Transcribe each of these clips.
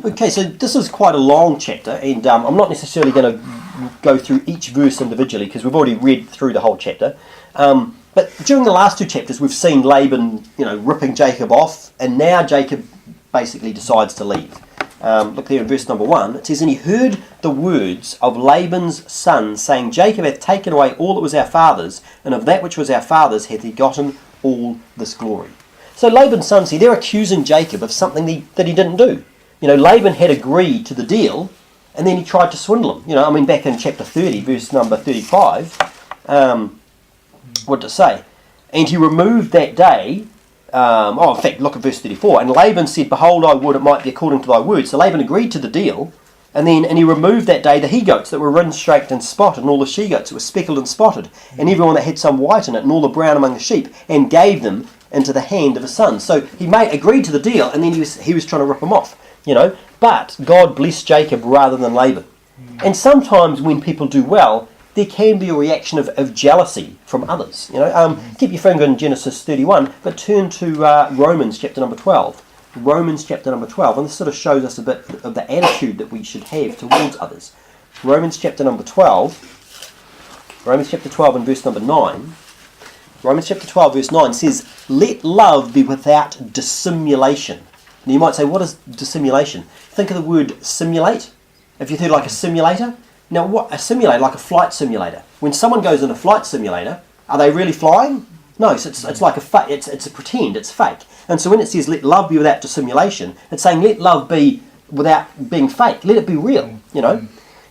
Okay, so this is quite a long chapter, and I'm not necessarily going to go through each verse individually because we've already read through the whole chapter. But during the last two chapters, we've seen Laban, ripping Jacob off, and now Jacob basically decides to leave. Look there in verse number 1. It says, "And he heard the words of Laban's son, saying, Jacob hath taken away all that was our father's, and of that which was our father's hath he gotten all this glory." So Laban's sons here, they're accusing Jacob of something that he didn't do. Laban had agreed to the deal, and then he tried to swindle him. Back in chapter 30, verse number 35, what did it say? "And he removed that day," in fact, look at verse 34, "And Laban said, Behold, I would it might be according to thy word." So Laban agreed to the deal, and he removed that day the he-goats that were ridden, straked, and spotted, and all the she-goats that were speckled and spotted, and everyone that had some white in it, and all the brown among the sheep, and gave them into the hand of his son. So he agreed to the deal, and then he was trying to rip him off. But God blessed Jacob rather than Laban. And sometimes when people do well, there can be a reaction of jealousy from others. Keep your finger in Genesis 31, but turn to Romans chapter number 12. Romans chapter number 12, and this sort of shows us a bit of the attitude that we should have towards others. Romans chapter number 12, Romans chapter 12 and verse number 9. Romans chapter 12 verse 9 says, "Let love be without dissimulation." Now you might say, what is dissimulation? Think of the word simulate. If you heard like a simulator. Now what a simulator, like a flight simulator. When someone goes in a flight simulator, are they really flying? No, so it's like it's a pretend, it's fake. And so when it says let love be without dissimulation, it's saying let love be without being fake. Let it be real, And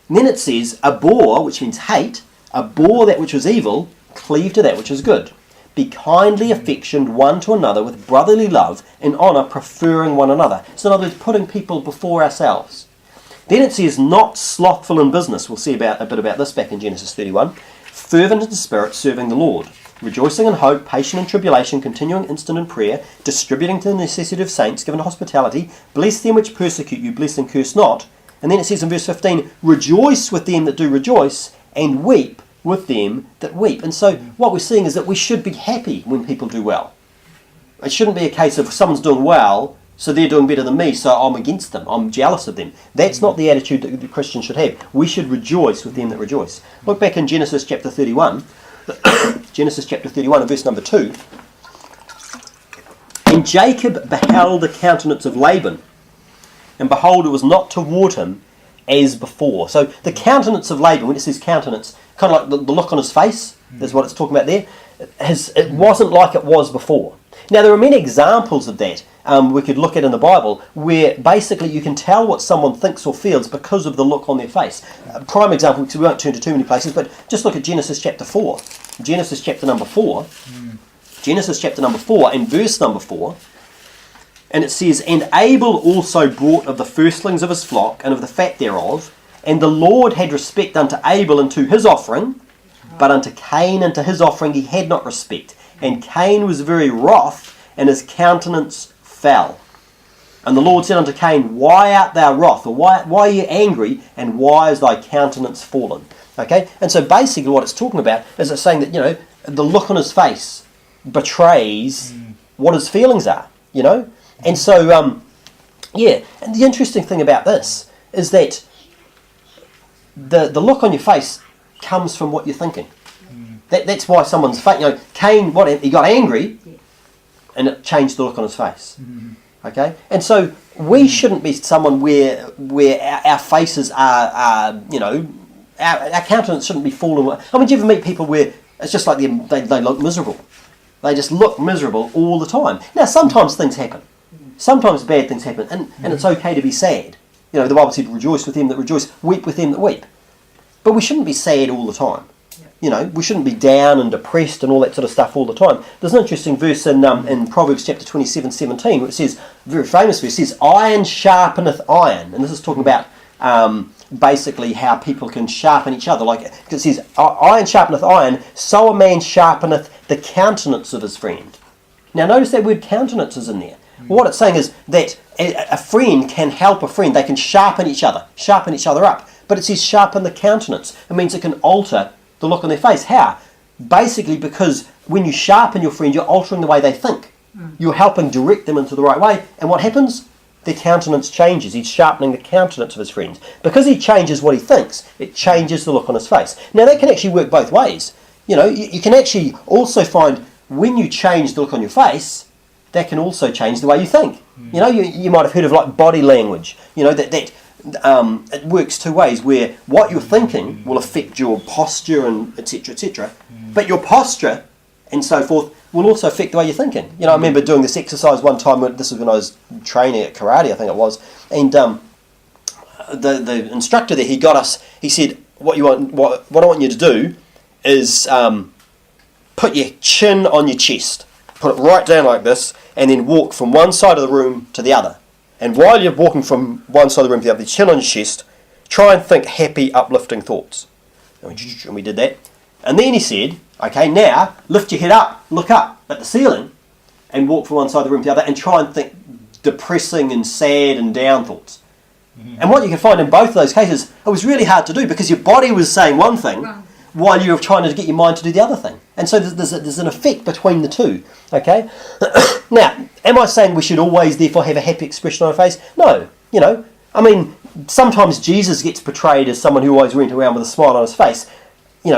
then it says abhor, which means hate, abhor that which was evil, cleave to that which is good. Be kindly affectioned one to another with brotherly love and honour, preferring one another. So in other words, putting people before ourselves. Then it says, not slothful in business. We'll see a bit about this back in Genesis 31. Fervent in spirit, serving the Lord. Rejoicing in hope, patient in tribulation, continuing instant in prayer, distributing to the necessity of saints, giving hospitality. Bless them which persecute you, bless and curse not. And then it says in verse 15, rejoice with them that do rejoice, and weep with them that weep. And so what we're seeing is that we should be happy when people do well. It shouldn't be a case of someone's doing well, so they're doing better than me, so I'm against them, I'm jealous of them. That's not the attitude that the Christian should have. We should rejoice with them that rejoice. Look back in Genesis chapter 31. Genesis chapter 31 and verse number 2. "And Jacob beheld the countenance of Laban, and behold, it was not toward him as before." So the countenance of Laban, when it says countenance, kind of like the look on his face, is what it's talking about there. It wasn't like it was before. Now there are many examples of that we could look at in the Bible where basically you can tell what someone thinks or feels because of the look on their face. Prime example, because we won't turn to too many places, but just look at Genesis chapter 4. Genesis chapter number 4. Genesis chapter number 4 and verse number 4. And it says, "And Abel also brought of the firstlings of his flock and of the fat thereof, and the Lord had respect unto Abel and to his offering, but unto Cain and to his offering he had not respect. And Cain was very wroth, and his countenance fell. And the Lord said unto Cain, Why art thou wroth? Or why are you angry? And why is thy countenance fallen?" Okay? And so basically what it's talking about is it's saying that, the look on his face betrays what his feelings are, And so, and the interesting thing about this is that the look on your face comes from what you're thinking. That's why someone's face, Cain, he got angry, and it changed the look on his face. Okay, and so we shouldn't be someone where our faces are our countenance shouldn't be falling. I mean, do you ever meet people where it's just like they look miserable? They just look miserable all the time. Now, sometimes things happen. Sometimes bad things happen, and it's okay to be sad. The Bible said, "Rejoice with them that rejoice, weep with them that weep." But we shouldn't be sad all the time. We shouldn't be down and depressed and all that sort of stuff all the time. There's an interesting verse in Proverbs chapter 27:17 where it says, a very famous verse, it says, "Iron sharpeneth iron." And this is talking about basically how people can sharpen each other. Like it says, "Iron sharpeneth iron, so a man sharpeneth the countenance of his friend." Now notice that word countenance is in there. Well, what it's saying is that a friend can help a friend. They can sharpen each other up. But it says sharpen the countenance. It means it can alter the look on their face. How? Basically because when you sharpen your friend, you're altering the way they think. You're helping direct them into the right way. And what happens? their countenance changes. He's sharpening the countenance of his friends. Because he changes what he thinks, it changes the look on his face. Now that can actually work both ways. You can actually also find when you change the look on your face, that can also change the way you think. You might have heard of like body language. That it works two ways, where what you're thinking will affect your posture and etc. etc. But your posture and so forth will also affect the way you're thinking. I remember doing this exercise one time. This was when I was training at karate, I think it was, and the instructor there, he said, what I want you to do is put your chin on your chest, put it right down like this, and then walk from one side of the room to the other. And while you're walking from one side of the room to the other, the chin on your chest, try and think happy, uplifting thoughts. And we did that. And then he said, okay, now lift your head up, look up at the ceiling, and walk from one side of the room to the other, and try and think depressing and sad and down thoughts. And what you can find in both of those cases, it was really hard to do because your body was saying one thing while you were trying to get your mind to do the other thing. And so there's an effect between the two. Okay? Now, am I saying we should always therefore have a happy expression on our face? No. Sometimes Jesus gets portrayed as someone who always went around with a smile on his face,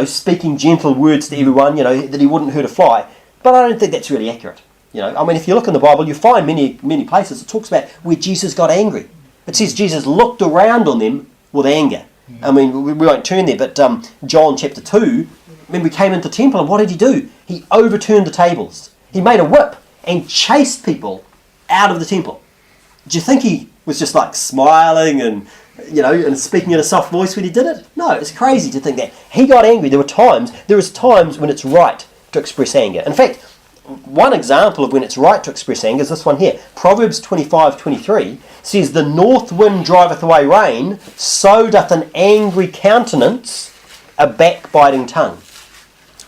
speaking gentle words to everyone, that he wouldn't hurt a fly. But I don't think that's really accurate. If you look in the Bible, you find many places it talks about where Jesus got angry. It says Jesus looked around on them with anger. We won't turn there, but John chapter 2, when we came into the temple, and what did he do? He overturned the tables. He made a whip and chased people out of the temple. Do you think he was just like smiling and speaking in a soft voice when he did it? No, it's crazy to think that. He got angry. There is times when it's right to express anger. In fact, one example of when it's right to express anger is this one here. Proverbs 25:23 says, "The north wind driveth away rain, so doth an angry countenance a backbiting tongue."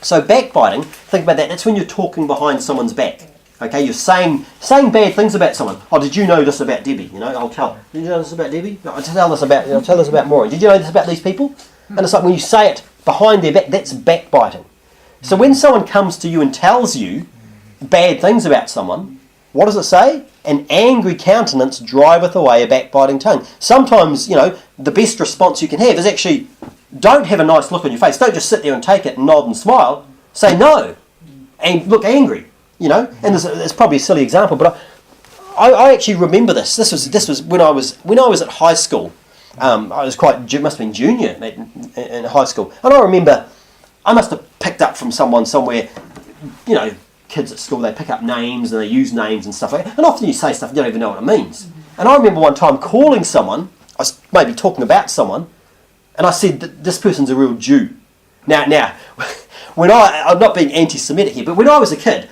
So backbiting, think about that. That's when you're talking behind someone's back. Okay, you're saying bad things about someone. Oh, did you know this about Debbie? I'll tell. Did you know this about Debbie? No, I'll tell this about Maureen. Did you know this about these people? And it's like when you say it behind their back, that's backbiting. So when someone comes to you and tells you bad things about someone, what does it say? An angry countenance driveth away a backbiting tongue. Sometimes, the best response you can have is actually, don't have a nice look on your face. Don't just sit there and take it and nod and smile. Say no and look angry. And it's probably a silly example, but I actually remember this. This was when I was at high school. Must have been junior in high school, and I remember I must have picked up from someone somewhere. Kids at school, they pick up names and they use names and stuff like that. And often you say stuff you don't even know what it means. And I remember one time calling someone, I was maybe talking about someone, and I said that this person's a real Jew. Now, I'm not being anti-Semitic here, but when I was a kid,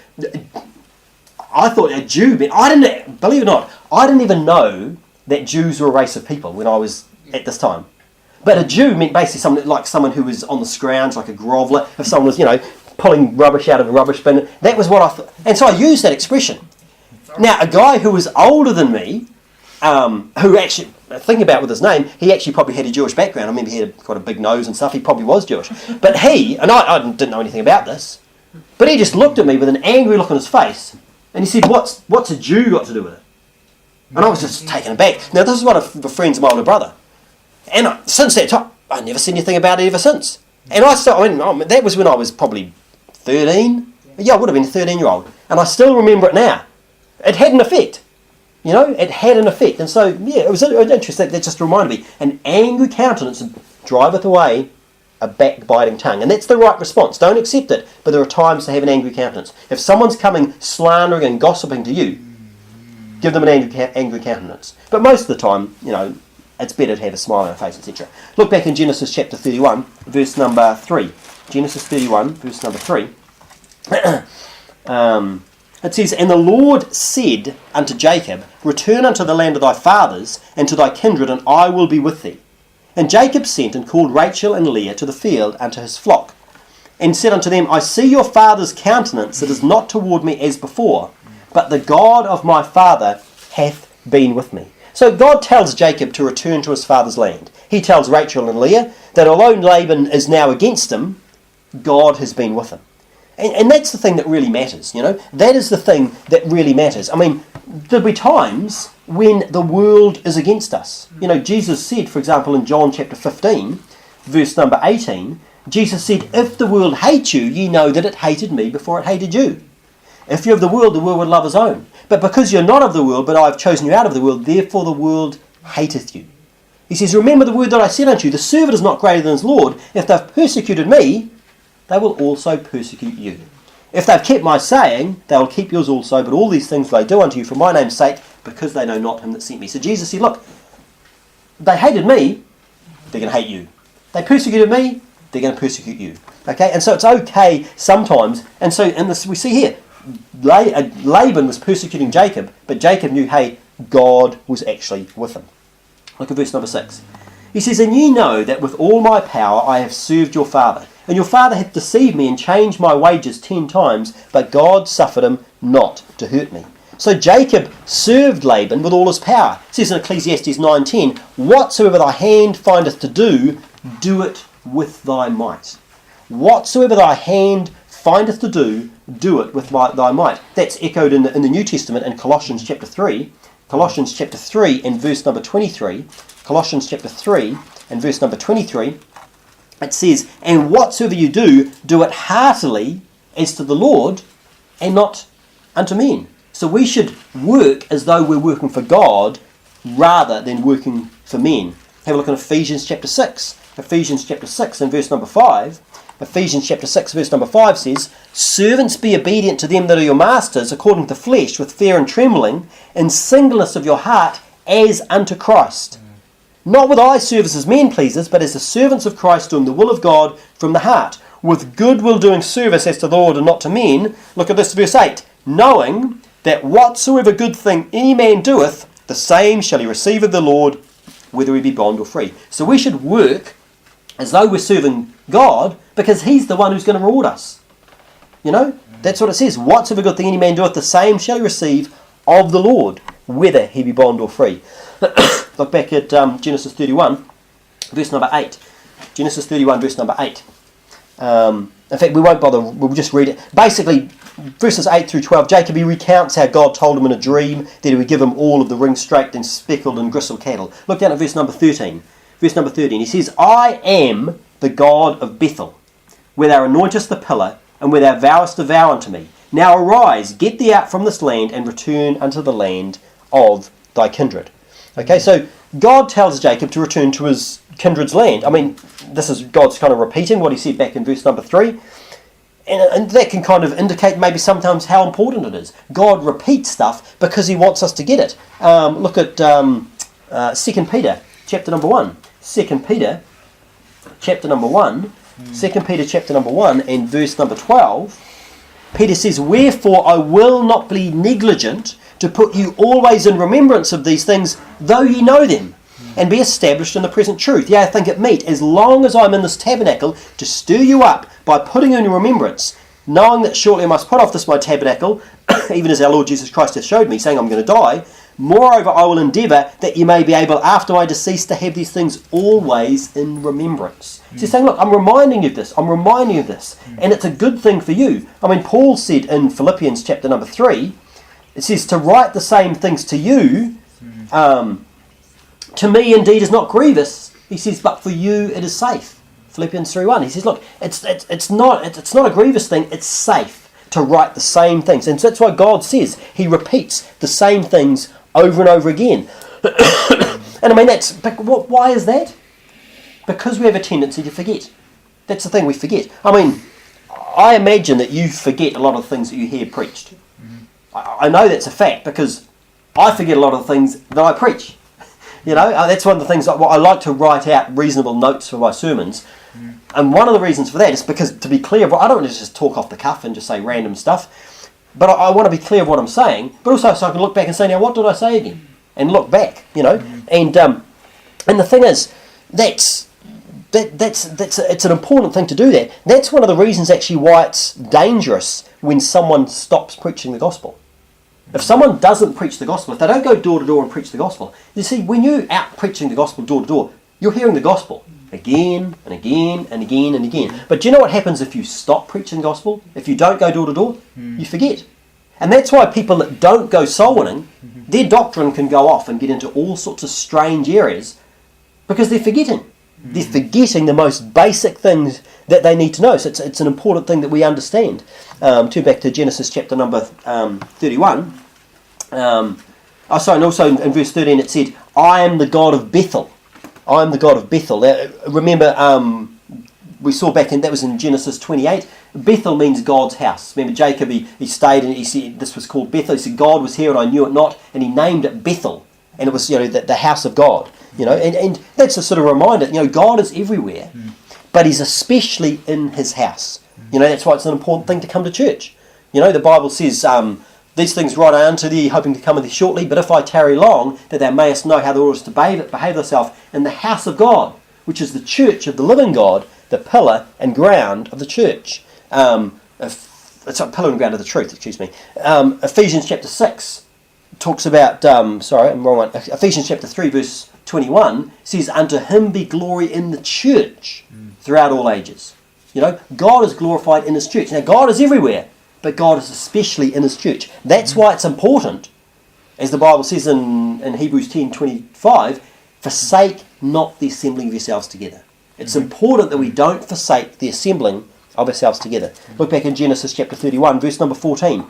I thought a Jew meant, believe it or not, I didn't even know that Jews were a race of people when I was at this time. But a Jew meant basically someone who was on the scrounge, like a groveller. If someone was, pulling rubbish out of a rubbish bin. That was what I thought. And so I used that expression. Now, a guy who was older than me, who actually, thinking about with his name, he actually probably had a Jewish background. I remember he had quite a big nose and stuff. He probably was Jewish. But I didn't know anything about this, but he just looked at me with an angry look on his face, and he said, what's a Jew got to do with it? And I was just taken aback. Now, this is one of the friends of my older brother. And since that time, I've never said anything about it ever since. And that was when I was probably 13? Yeah, I would have been a 13-year-old. And I still remember it now. It had an effect. It had an effect. And so, yeah, it was interesting. That just reminded me. An angry countenance driveth away a backbiting tongue. And that's the right response. Don't accept it. But there are times to have an angry countenance. If someone's coming slandering and gossiping to you, give them an angry countenance. But most of the time, it's better to have a smile on your face, etc. Look back in Genesis chapter 31, verse number 3. Genesis 31, verse number 3. It says, "And the Lord said unto Jacob, Return unto the land of thy fathers, and to thy kindred, and I will be with thee. And Jacob sent and called Rachel and Leah to the field unto his flock, and said unto them, I see your father's countenance, it is not toward me as before, but the God of my father hath been with me." So God tells Jacob to return to his father's land. He tells Rachel and Leah that although Laban is now against him, God has been with him. And that's the thing that really matters, you know. That is the thing that really matters. I mean, there'll be times when the world is against us. You know, Jesus said, for example, in John chapter 15, verse number 18, Jesus said, if the world hates you, ye know that it hated me before it hated you. If you're of the world would love his own. But because you're not of the world, but I have chosen you out of the world, therefore the world hateth you. He says, remember the word that I said unto you, the servant is not greater than his Lord. If they've persecuted me, they will also persecute you. If they've kept my saying, they will keep yours also. But all these things will they do unto you for my name's sake, because they know not him that sent me. So Jesus said, look, they hated me, they're going to hate you. They persecuted me, they're going to persecute you. Okay, and so it's okay sometimes. And so in this, we see here, Laban was persecuting Jacob, but Jacob knew, hey, God was actually with him. Look at verse number 6. He says, and ye know that with all my power I have served your father. And your father hath deceived me and changed my wages 10 times, but God suffered him not to hurt me. So Jacob served Laban with all his power. It says in Ecclesiastes 9:10, whatsoever thy hand findeth to do, do it with thy might. Whatsoever thy hand findeth to do it with thy might. That's echoed in the New Testament in Colossians chapter 3. Colossians chapter 3 and verse number 23. Colossians chapter 3 and verse number 23. It says, and whatsoever you do, do it heartily as to the Lord and not unto men. So we should work as though we're working for God rather than working for men. Have a look at Ephesians chapter 6. Ephesians chapter 6 and verse number 5. Ephesians chapter 6 verse number 5 says, servants, be obedient to them that are your masters according to the flesh, with fear and trembling, in singleness of your heart, as unto Christ. Not with eye service as men pleasers, but as the servants of Christ, doing the will of God from the heart, with good will doing service as to the Lord and not to men. Look at this verse 8. Knowing that whatsoever good thing any man doeth, the same shall he receive of the Lord, whether he be bond or free. So we should work as though we're serving God, because he's the one who's going to reward us. You know, that's what it says. Whatsoever good thing any man doeth, the same shall he receive of the Lord, whether he be bond or free. Look back at Genesis 31, verse number 8. Genesis 31, verse number 8. In fact, we won't bother, we'll just read it. Basically, verses 8 through 12, Jacob, he recounts how God told him in a dream that he would give him all of the ring-straked and speckled and gristled cattle. Look down at verse number 13. Verse number 13, he says, I am the God of Bethel, where thou anointest the pillar, and where thou vowest a vow unto me. Now arise, get thee out from this land, and return unto the land of thy kindred. Okay, so God tells Jacob to return to his kindred's land. I mean, this is God's kind of repeating what he said back in verse number 3. And that can kind of indicate maybe sometimes how important it is. God repeats stuff because he wants us to get it. Look at 2 Peter chapter number 1. 2 Peter chapter number 1. 2 Peter chapter number 1 and verse number 12. Peter says, wherefore I will not be negligent to put you always in remembrance of these things, though ye know them, and be established in the present truth. Yea, I think it meet, as long as I am in this tabernacle, to stir you up by putting you in remembrance, knowing that shortly I must put off this my tabernacle, even as our Lord Jesus Christ hath showed me, saying I'm going to die. Moreover, I will endeavour that ye may be able, after my decease, to have these things always in remembrance. So he's saying, look, I'm reminding you of this. I'm reminding you of this. And it's a good thing for you. I mean, Paul said in Philippians chapter number 3, it says, to write the same things to you, to me indeed is not grievous. He says, but for you it is safe. Philippians 3:1. He says, look, it's not a grievous thing. It's safe to write the same things. And so that's why God says he repeats the same things over and over again. And I mean, why is that? Because we have a tendency to forget. That's the thing, we forget. I mean, I imagine that you forget a lot of things that you hear preached. I know that's a fact because I forget a lot of the things that I preach. You know, that's one of the things I like to write out reasonable notes for my sermons. And one of the reasons for that is because, to be clear, I don't want to just talk off the cuff and just say random stuff. But I want to be clear of what I'm saying, but also so I can look back and say, now what did I say again? And look back, you know. And the thing is, it's an important thing to do that. That's one of the reasons actually why it's dangerous when someone stops preaching the gospel. If someone doesn't preach the gospel, if they don't go door to door and preach the gospel, you see, when you're out preaching the gospel door to door, you're hearing the gospel. again and again and again and again. But do you know what happens if you stop preaching the gospel? If you don't go door to door, you forget. And that's why people that don't go soul winning, their doctrine can go off and get into all sorts of strange areas because they're forgetting. They're forgetting the most basic things that they need to know. So it's an important thing that we understand. Turn back to Genesis chapter number 31. And also in verse 13 it said, I am the God of Bethel. I am the God of Bethel. Now, remember, we saw back in, that was in Genesis 28, Bethel means God's house. Remember Jacob, he stayed and he said this was called Bethel. He said God was here and I knew it not, and he named it Bethel. And it was, the house of God. And that's a sort of reminder, God is everywhere, but he's especially in his house. That's why it's an important thing to come to church. The Bible says, these things write I unto thee, hoping to come with thee shortly, but if I tarry long, that thou mayest know how thou oughtest to behave thyself in the house of God, which is the church of the living God, the pillar and ground of the church. It's a pillar and ground of the truth, Ephesians chapter 6 talks about, I'm wrong one. Ephesians chapter 3 verse 21 says, unto him be glory in the church throughout all ages. God is glorified in his church. Now God is everywhere, but God is especially in his church. That's why it's important, as the Bible says in Hebrews 10:25, forsake not the assembling of yourselves together. It's important that we don't forsake the assembling of ourselves together. Look back in Genesis chapter 31, verse number 14.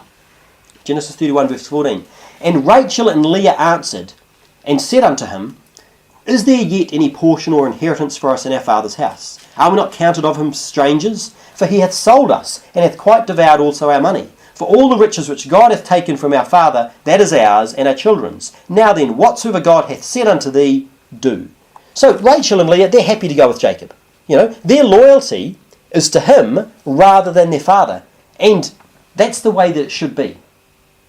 Genesis 31, verse 14. And Rachel and Leah answered and said unto him, is there yet any portion or inheritance for us in our father's house? Are we not counted of him strangers? For he hath sold us, and hath quite devoured also our money. For all the riches which God hath taken from our father, that is ours and our children's. Now then, whatsoever God hath said unto thee, do. So Rachel and Leah, they're happy to go with Jacob. Their loyalty is to him rather than their father. And that's the way that it should be.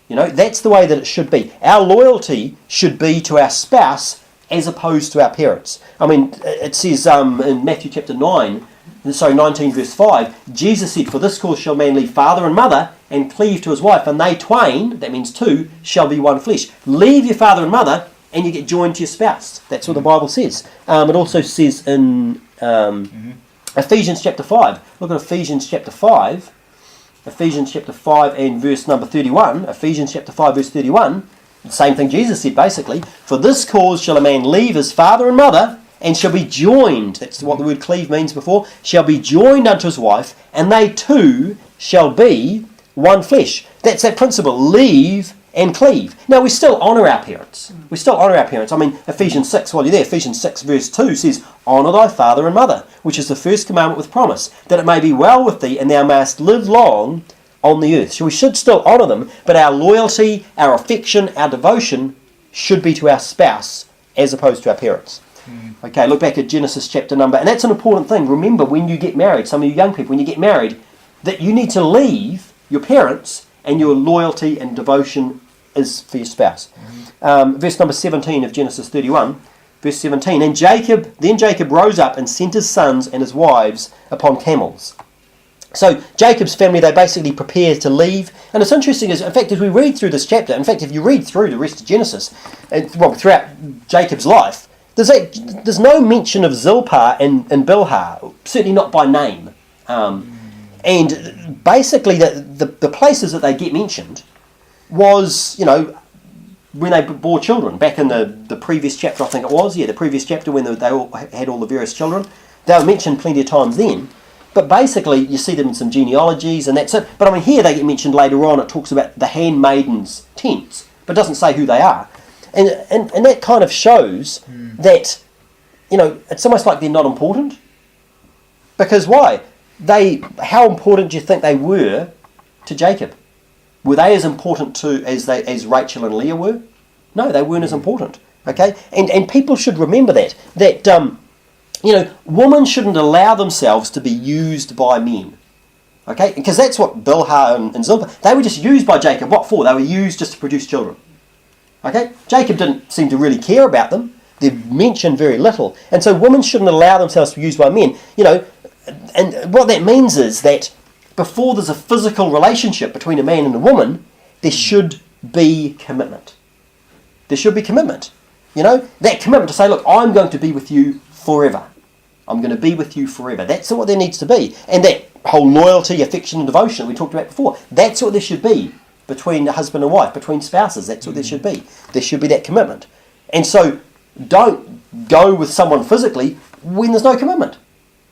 That's the way that it should be. Our loyalty should be to our spouse as opposed to our parents. It says in Matthew chapter 19 verse 5, Jesus said, for this cause shall man leave father and mother and cleave to his wife, and they twain, that means two, shall be one flesh. Leave your father and mother and you get joined to your spouse. That's what the Bible says. It also says in Ephesians chapter 5. Look at Ephesians chapter 5. Ephesians chapter 5 and verse number 31. Ephesians chapter 5 verse 31. The same thing Jesus said basically. For this cause shall a man leave his father and mother, and shall be joined, that's what the word cleave means before, shall be joined unto his wife, and they two shall be one flesh. That's that principle, leave and cleave. Now we still honour our parents. Ephesians 6, while you're there, Ephesians 6 verse 2 says, honour thy father and mother, which is the first commandment with promise, that it may be well with thee, and thou mayest live long on the earth. So we should still honour them, but our loyalty, our affection, our devotion should be to our spouse as opposed to our parents. Okay, look back at Genesis chapter number, and that's an important thing. Remember, when you get married, some of you young people, when you get married, that you need to leave your parents and your loyalty and devotion is for your spouse. Verse number 17 of Genesis 31, verse 17, and then Jacob rose up and sent his sons and his wives upon camels. So Jacob's family, they basically prepare to leave. And it's interesting, in fact, as we read through this chapter, in fact, if you read through the rest of Genesis, throughout Jacob's life, there's no mention of Zilpah and Bilhah, certainly not by name. And basically the places that they get mentioned was, when they bore children. Back in the previous chapter, I think it was, the previous chapter when they all had all the various children. They were mentioned plenty of times then. But basically, you see them in some genealogies and that's it. But here they get mentioned later on. It talks about the handmaidens' tents, but it doesn't say who they are. And that kind of shows that, it's almost like they're not important. Because why? How important do you think they were to Jacob? Were they as important as Rachel and Leah were? No, they weren't as important. Okay? And people should remember that women shouldn't allow themselves to be used by men. Okay? Because that's what Bilhah and Zilpah, they were just used by Jacob. What for? They were used just to produce children. Okay? Jacob didn't seem to really care about them. They're mentioned very little. And so women shouldn't allow themselves to be used by men. And what that means is that before there's a physical relationship between a man and a woman, there should be commitment. There should be commitment. That commitment to say, look, I'm going to be with you forever. I'm going to be with you forever. That's what there needs to be. And that whole loyalty, affection and devotion we talked about before, that's what there should be between a husband and wife, between spouses. That's what there should be. There should be that commitment. And so don't go with someone physically when there's no commitment.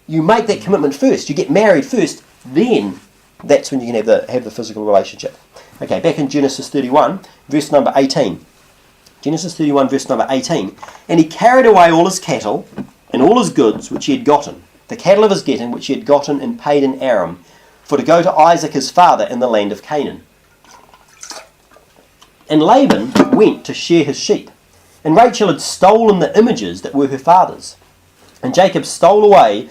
You make that commitment first. You get married first, then that's when you can have the physical relationship. Okay, back in Genesis 31, verse number 18. Genesis 31, verse number 18. And he carried away all his cattle and all his goods which he had gotten, the cattle of his getting which he had gotten and paid in Aram, for to go to Isaac his father in the land of Canaan. And Laban went to shear his sheep, and Rachel had stolen the images that were her father's. And Jacob stole away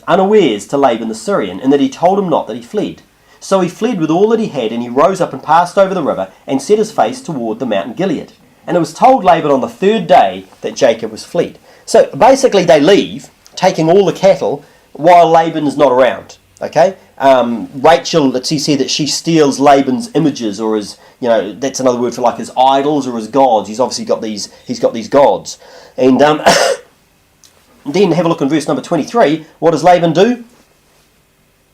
unawares to Laban the Syrian, and that he told him not that he fled. So he fled with all that he had, and he rose up and passed over the river, and set his face toward the mountain Gilead. And it was told Laban on the third day that Jacob was fled. So basically they leave, taking all the cattle, while Laban is not around. Okay? Rachel, let's see that she steals Laban's images, or his, that's another word for like his idols or his gods. He's obviously got these gods. And then have a look in verse number 23. What does Laban do?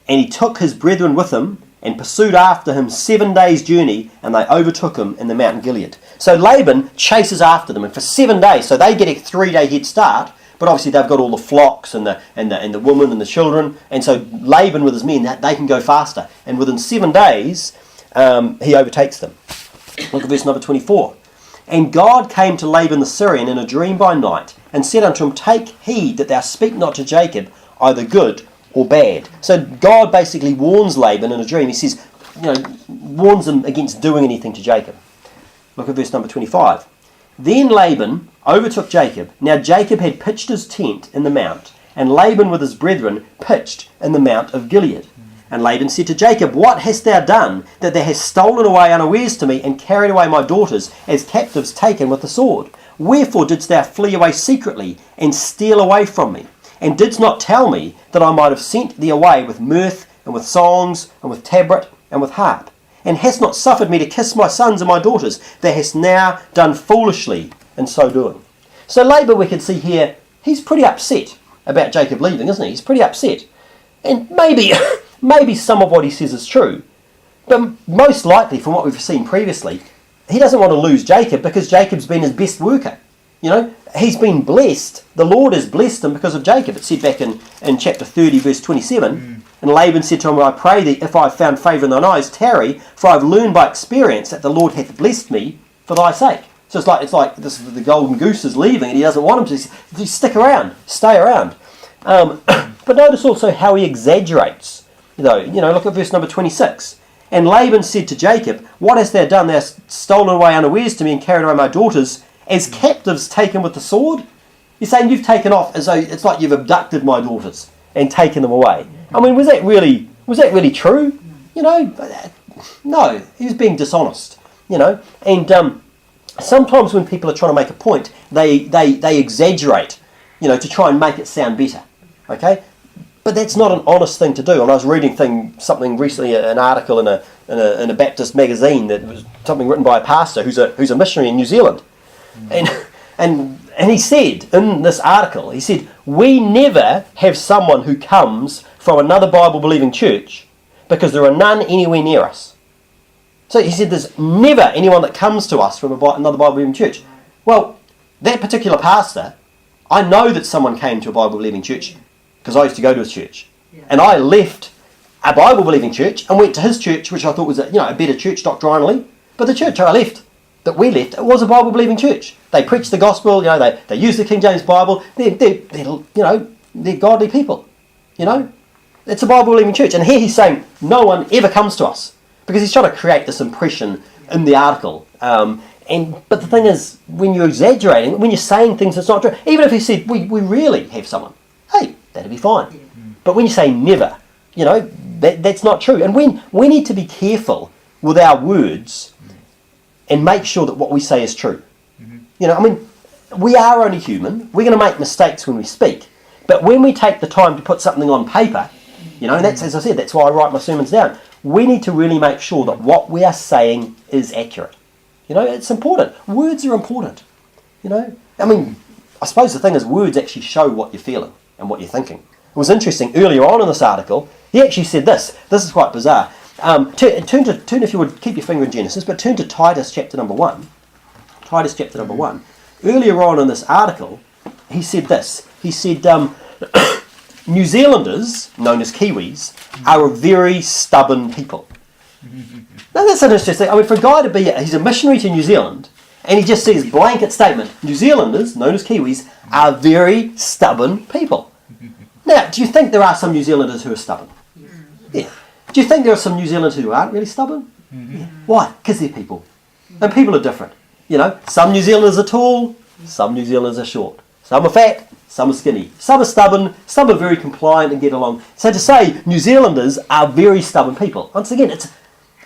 And he took his brethren with him and pursued after him 7 days' journey, and they overtook him in the mountain Gilead. So Laban chases after them, and for 7 days, so they get a 3-day head start, but obviously they've got all the flocks and the women and the children, and so Laban with his men, they can go faster. And within 7 days, he overtakes them. Look at verse number 24. And God came to Laban the Syrian in a dream by night, and said unto him, Take heed that thou speak not to Jacob either good or bad. So God basically warns Laban in a dream. He says, warns him against doing anything to Jacob. Look at verse number 25. Then Laban overtook Jacob. Now Jacob had pitched his tent in the mount, and Laban with his brethren pitched in the mount of Gilead. And Laban said to Jacob, What hast thou done, that thou hast stolen away unawares to me, and carried away my daughters as captives taken with the sword? Wherefore didst thou flee away secretly, and steal away from me? And didst not tell me that I might have sent thee away with mirth, and with songs, and with tabret, and with harp? And hast not suffered me to kiss my sons and my daughters? Thou hast now done foolishly in so doing. So Laban, we can see here, he's pretty upset about Jacob leaving, isn't he? He's pretty upset. And maybe some of what he says is true. But most likely, from what we've seen previously, he doesn't want to lose Jacob because Jacob's been his best worker. He's been blessed. The Lord has blessed him because of Jacob. It said back in chapter 30, verse 27, And Laban said to him, I pray thee, if I have found favour in thine eyes, tarry, for I have learned by experience that the Lord hath blessed me for thy sake. So it's like this, the golden goose is leaving, and he doesn't want him to stick around, stay around. But notice also how he exaggerates. Look at verse number 26. And Laban said to Jacob, What hast thou done? Thou hast stolen away unawares to me, and carried away my daughters as captives taken with the sword. You're saying you've taken off as though it's like you've abducted my daughters and taken them away. I mean, was that really true? No, he was being dishonest. And sometimes when people are trying to make a point, they exaggerate, to try and make it sound better. Okay, but that's not an honest thing to do. And I was reading something recently, an article in a Baptist magazine that was something written by a pastor who's a missionary in New Zealand. And he said in this article, he said, we never have someone who comes from another Bible-believing church because there are none anywhere near us. So he said there's never anyone that comes to us from another Bible-believing church. Well, that particular pastor, I know that someone came to a Bible-believing church because I used to go to his church. Yeah. And I left a Bible-believing church and went to his church, which I thought was a better church doctrinally. But the church that we left, it was a Bible-believing church. They preached the gospel, they used the King James Bible. They're godly people, It's a Bible-believing church. And here he's saying no one ever comes to us because he's trying to create this impression in the article. But the thing is, when you're exaggerating, when you're saying things that's not true, even if he said, we really have someone, hey, that'd be fine. Yeah. But when you say never, that's not true. And we need to be careful with our words and make sure that what we say is true. Mm-hmm. We are only human. We're going to make mistakes when we speak. But when we take the time to put something on paper, and that's, as I said, that's why I write my sermons down. We need to really make sure that what we are saying is accurate. It's important. Words are important. I suppose the thing is words actually show what you're feeling. and what you're thinking. It was interesting, earlier on in this article, he actually said this. This is quite bizarre. Turn, if you would, keep your finger in Genesis, but turn to Titus chapter number 1. Titus chapter number 1. Earlier on in this article, he said this. He said, New Zealanders, known as Kiwis, are a very stubborn people. Now that's interesting. I mean, for a guy to be, he's a missionary to New Zealand, and he just says blanket statement, New Zealanders, known as Kiwis, are very stubborn people. Now, do you think there are some New Zealanders who are stubborn? Yeah. Do you think there are some New Zealanders who aren't really stubborn? Yeah. Why? Because they're people. And people are different. You know, some New Zealanders are tall, some New Zealanders are short. Some are fat, some are skinny. Some are stubborn, some are very compliant and get along. So to say New Zealanders are very stubborn people, once again,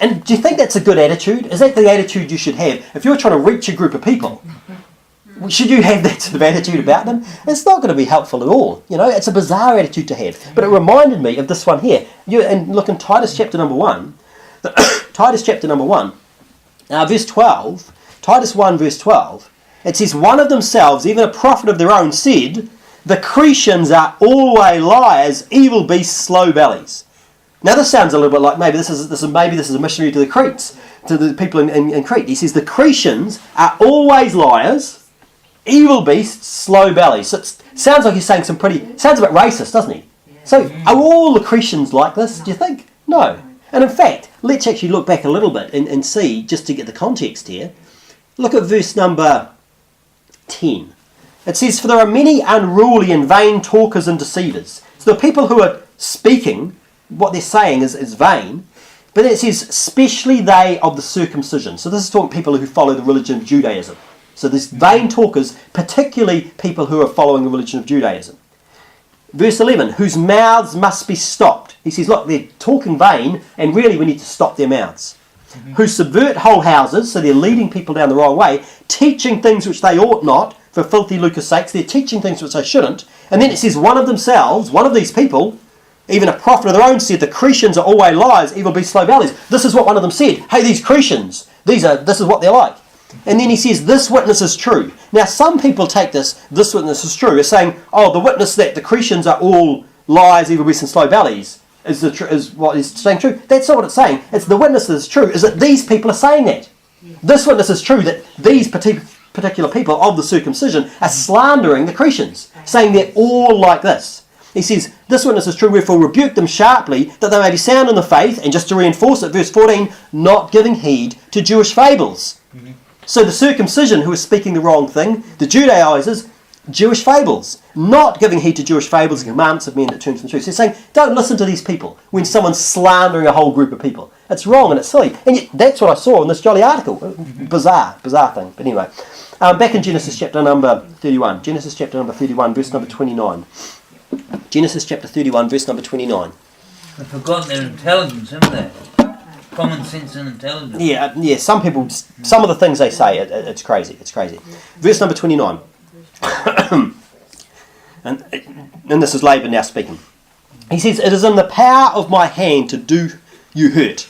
and do you think that's a good attitude? Is that the attitude you should have? If you're trying to reach a group of people, should you have that sort of attitude about them? It's not going to be helpful at all. You know, it's a bizarre attitude to have. But it reminded me of this one here. And look in Titus chapter number 1. Titus chapter number 1, verse 12. Titus 1 verse 12. It says, one of themselves, even a prophet of their own, said, the Cretians are always liars, evil beasts, slow bellies. Now this sounds a little bit like maybe this is a missionary to the Cretes, to the people in Crete. He says the Cretians are always liars, evil beasts, slow bellies. So it sounds like he's saying sounds a bit racist, doesn't he? So are all the Cretians like this, do you think? No. And in fact, let's actually look back a little bit and see, just to get the context here. Look at verse number 10. It says, for there are many unruly and vain talkers and deceivers. So the people who are speaking, what they're saying is vain. But it says, especially they of the circumcision. So this is talking people who follow the religion of Judaism. So there's vain talkers, particularly people who are following the religion of Judaism. Verse 11, whose mouths must be stopped. He says, look, they're talking vain, and really we need to stop their mouths. Who subvert whole houses, so they're leading people down the wrong way, teaching things which they ought not, for filthy lucre's sakes. They're teaching things which they shouldn't. And then it says, one of themselves, one of these people, even a prophet of their own, said, the Cretians are always liars, evil beasts, slow bellies. This is what one of them said. Hey, these Cretians, this is what they're like. And then he says, this witness is true. Now, some people take this witness is true, as saying, oh, the witness that the Cretians are all liars, evil beasts, and slow bellies is what is saying true. That's not what it's saying. It's the witness that is true, is that these people are saying that. This witness is true, that these particular people of the circumcision are slandering the Cretians, saying they're all like this. He says, this witness is true, wherefore rebuke them sharply, that they may be sound in the faith, and just to reinforce it, verse 14, not giving heed to Jewish fables. Mm-hmm. So the circumcision who is speaking the wrong thing, the Judaizers, Jewish fables, not giving heed to Jewish fables and commandments of men that turn from the truth. So he's saying, don't listen to these people when someone's slandering a whole group of people. It's wrong and it's silly. And yet that's what I saw in this jolly article. Bizarre thing. But anyway, back in Genesis chapter number 31. Genesis chapter number 31, verse number 29. Genesis chapter 31, verse number 29. They've forgotten their intelligence, haven't they? Common sense and intelligence. Yeah. Some people, some of the things they say, it's crazy. It's crazy. Verse number 29. and this is Laban now speaking. He says, it is in the power of my hand to do you hurt.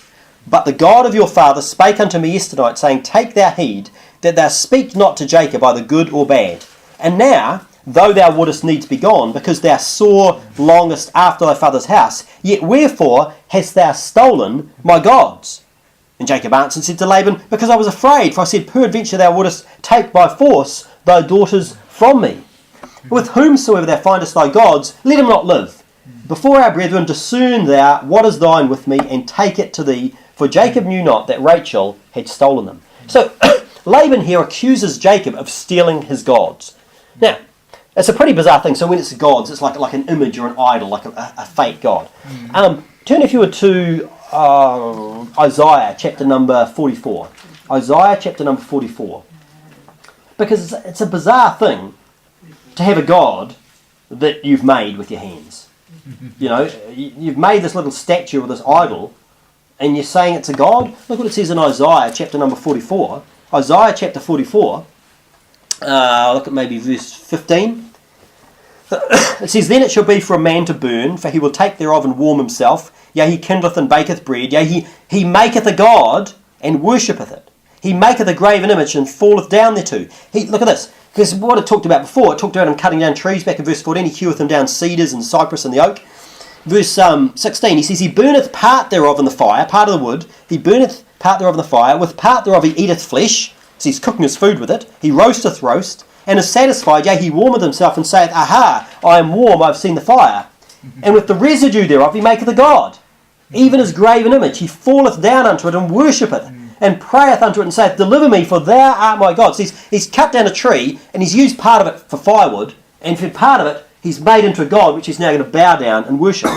But the God of your father spake unto me yesternight, saying, take thou heed, that thou speak not to Jacob either good or bad. And now, though thou wouldest needs be gone, because thou sore longest after thy father's house, yet wherefore hast thou stolen my gods? And Jacob answered and said to Laban, because I was afraid, for I said, peradventure thou wouldest take by force thy daughters from me. With whomsoever thou findest thy gods, let him not live. Before our brethren discern thou what is thine with me, and take it to thee, for Jacob knew not that Rachel had stolen them. So Laban here accuses Jacob of stealing his gods. Now, it's a pretty bizarre thing. So when it's gods, it's like an image or an idol, like a fake god. Turn, if you would, to Isaiah chapter number 44. Isaiah chapter number 44. Because it's a bizarre thing to have a god that you've made with your hands. You know, you've made this little statue or this idol, and you're saying it's a god. Look what it says in Isaiah chapter number 44. Isaiah chapter 44. Look at maybe verse 15. It says, then it shall be for a man to burn, for he will take thereof and warm himself. Yea, he kindleth and baketh bread. Yea, he maketh a god and worshippeth it. He maketh a graven image and falleth down thereto. Look at this. Because what it talked about before, it talked about him cutting down trees back in verse 14. He heweth them down cedars and cypress and the oak. Verse 16, he says, he burneth part thereof in the fire, part of the wood. He burneth part thereof in the fire. With part thereof he eateth flesh. So he's cooking his food with it. He roasteth roast, and is satisfied. Yea, he warmeth himself, and saith, Aha, I am warm, I have seen the fire. And with the residue thereof he maketh a god, even his graven image. He falleth down unto it, and worshippeth, and prayeth unto it, and saith, Deliver me, for thou art my God. So he's cut down a tree, and he's used part of it for firewood, and for part of it he's made into a god, which he's now going to bow down and worship.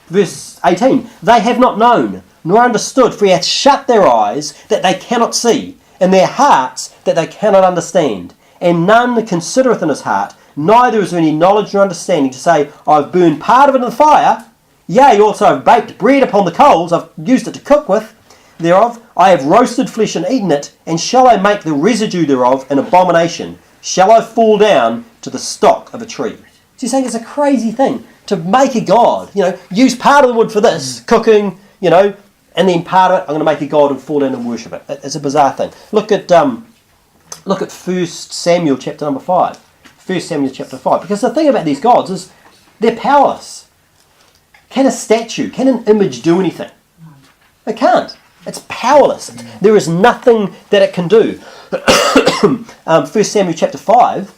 Verse 18, they have not known, nor understood, for he hath shut their eyes, that they cannot see, and their hearts, that they cannot understand. And none considereth in his heart, neither is there any knowledge nor understanding, to say, I have burned part of it in the fire, yea, also I have baked bread upon the coals, I've used it to cook with, thereof, I have roasted flesh and eaten it, and shall I make the residue thereof an abomination? Shall I fall down to the stock of a tree? So he's saying it's a crazy thing to make a god. Use part of the wood for this, cooking, and then part of it, I'm going to make a god and fall down and worship it. It's a bizarre thing. Look at 1 Samuel chapter number 5. 1 Samuel chapter 5. Because the thing about these gods is they're powerless. Can a statue, can an image do anything? It can't. It's powerless. There is nothing that it can do. 1 Samuel chapter 5,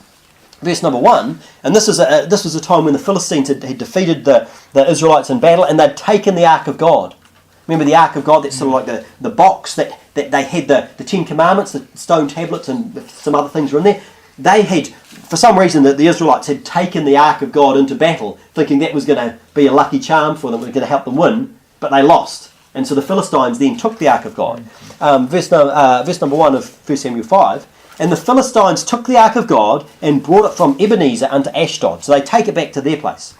verse number 1, and this was a time when the Philistines had defeated the Israelites in battle, and they'd taken the Ark of God. Remember the Ark of God, that's sort of like the box that they had the Ten Commandments, the stone tablets, and some other things were in there. They had, for some reason, the Israelites had taken the Ark of God into battle, thinking that was going to be a lucky charm for them, it was going to help them win, but they lost. And so the Philistines then took the Ark of God. Verse number 1 of 1 Samuel 5. And the Philistines took the Ark of God and brought it from Ebenezer unto Ashdod. So they take it back to their place.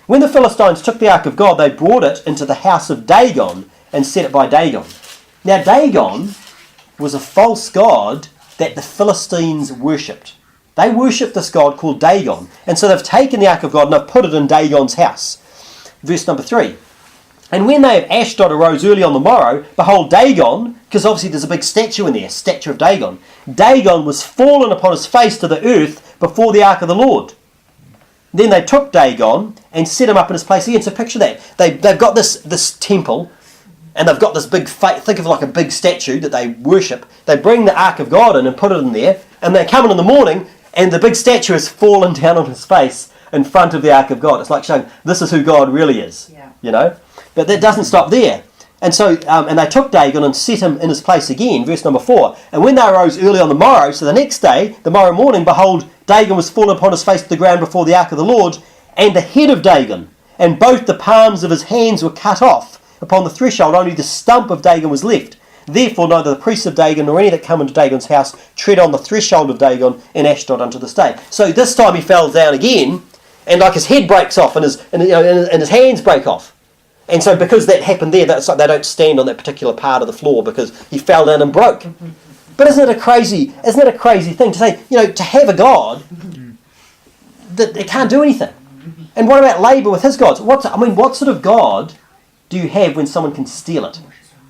When the Philistines took the Ark of God, they brought it into the house of Dagon and set it by Dagon. Now Dagon was a false god that the Philistines worshipped. They worshipped this god called Dagon. And so they've taken the Ark of God and they've put it in Dagon's house. Verse number 3. And when they of Ashdod arose early on the morrow, behold, Dagon, because obviously there's a big statue in there, statue of Dagon. Dagon was fallen upon his face to the earth before the ark of the Lord. Then they took Dagon and set him up in his place again. So picture that. They've got this temple, and they've got this big, think of it like a big statue that they worship. They bring the ark of God in and put it in there, and they come in the morning, and the big statue has fallen down on his face in front of the ark of God. It's like showing this is who God really is, But that doesn't stop there. And so, and they took Dagon and set him in his place again, verse number 4. And when they arose early on the morrow, so the next day, the morrow morning, behold, Dagon was fallen upon his face to the ground before the ark of the Lord, and the head of Dagon, and both the palms of his hands were cut off upon the threshold, only the stump of Dagon was left. Therefore neither the priests of Dagon nor any that come into Dagon's house tread on the threshold of Dagon in Ashdod unto this day. So this time he fell down again, and like his head breaks off, and his hands break off. And so because that happened there, that's like they don't stand on that particular part of the floor because he fell down and broke. But isn't it a crazy thing to say, to have a God that it can't do anything? And what about Labour with his gods? What sort of God do you have when someone can steal it?